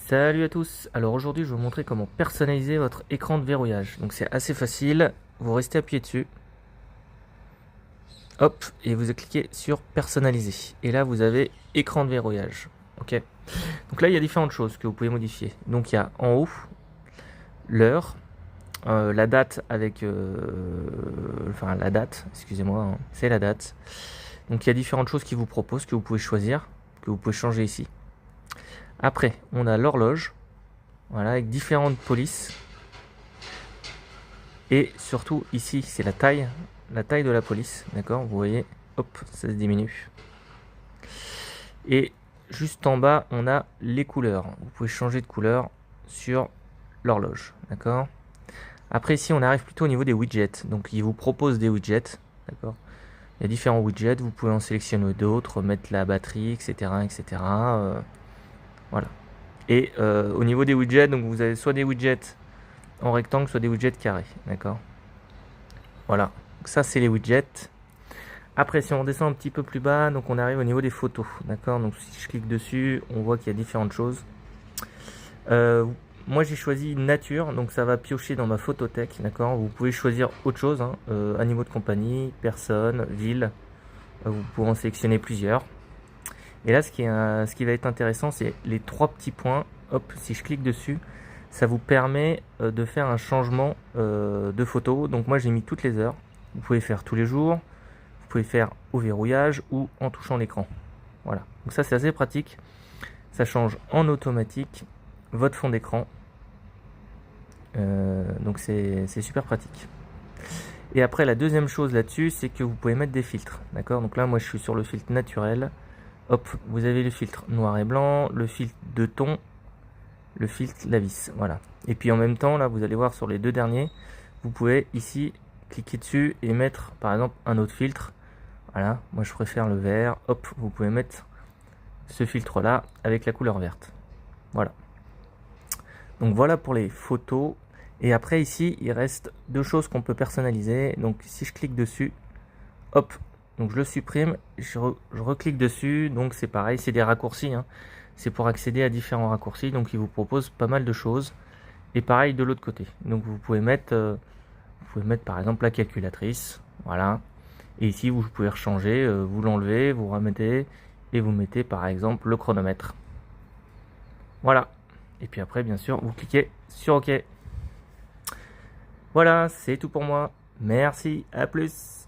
Salut à tous, alors aujourd'hui je vais vous montrer comment personnaliser votre écran de verrouillage. Donc c'est assez facile, vous restez appuyé dessus, hop, et vous cliquez sur personnaliser. Et là vous avez écran de verrouillage, ok. Donc là il y a différentes choses que vous pouvez modifier. Donc il y a en haut l'heure, la date avec, enfin la date, excusez-moi, hein, c'est la date. Donc il y a différentes choses qui vous proposent, que vous pouvez choisir, que vous pouvez changer ici. Après on a l'horloge. Voilà, avec différentes polices. Et surtout ici, c'est la taille de la police. D'accord, vous voyez, hop, ça se diminue. Et juste en bas, on a les couleurs. Vous pouvez changer de couleur sur l'horloge. D'accord. Après ici, on arrive plutôt au niveau des widgets. Donc il vous propose des widgets. D'accord. Il y a différents widgets. Vous pouvez en sélectionner d'autres, mettre la batterie, etc., etc. Voilà. Et au niveau des widgets, donc vous avez soit des widgets en rectangle, soit des widgets carrés, d'accord. Voilà, donc ça c'est les widgets. Après, si on descend un petit peu plus bas, donc on arrive au niveau des photos, d'accord. Donc si je clique dessus, on voit qu'il y a différentes choses. Moi j'ai choisi nature, donc ça va piocher dans ma photothèque, d'accord. Vous pouvez choisir autre chose, hein, animaux de compagnie, personne, ville. Vous pouvez en sélectionner plusieurs. Et là, ce qui va être intéressant, c'est les trois petits points. Hop, si je clique dessus, ça vous permet de faire un changement de photo. Donc moi, j'ai mis toutes les heures. Vous pouvez faire tous les jours. Vous pouvez faire au verrouillage ou en touchant l'écran. Voilà. Donc ça, c'est assez pratique. Ça change en automatique votre fond d'écran. Donc c'est super pratique. Et après, la deuxième chose là-dessus, c'est que vous pouvez mettre des filtres. D'accord. Donc là, moi, je suis sur le filtre naturel. Hop, vous avez le filtre noir et blanc, le filtre de ton, le filtre la vis, voilà. Et puis en même temps, là, vous allez voir sur les deux derniers, vous pouvez ici cliquer dessus et mettre par exemple un autre filtre. Voilà, moi je préfère le vert. Hop, vous pouvez mettre ce filtre là avec la couleur verte. Voilà. Donc voilà pour les photos. Et après ici, il reste deux choses qu'on peut personnaliser. Donc si je clique dessus, hop, donc je le supprime, je reclique dessus, donc c'est pareil, c'est des raccourcis, hein. C'est pour accéder à différents raccourcis, donc il vous propose pas mal de choses. Et pareil de l'autre côté, donc vous pouvez mettre par exemple la calculatrice, voilà. Et ici vous pouvez rechanger, vous l'enlevez, vous remettez, et vous mettez par exemple le chronomètre. Voilà. Et puis après bien sûr vous cliquez sur OK. Voilà, c'est tout pour moi. Merci, à plus.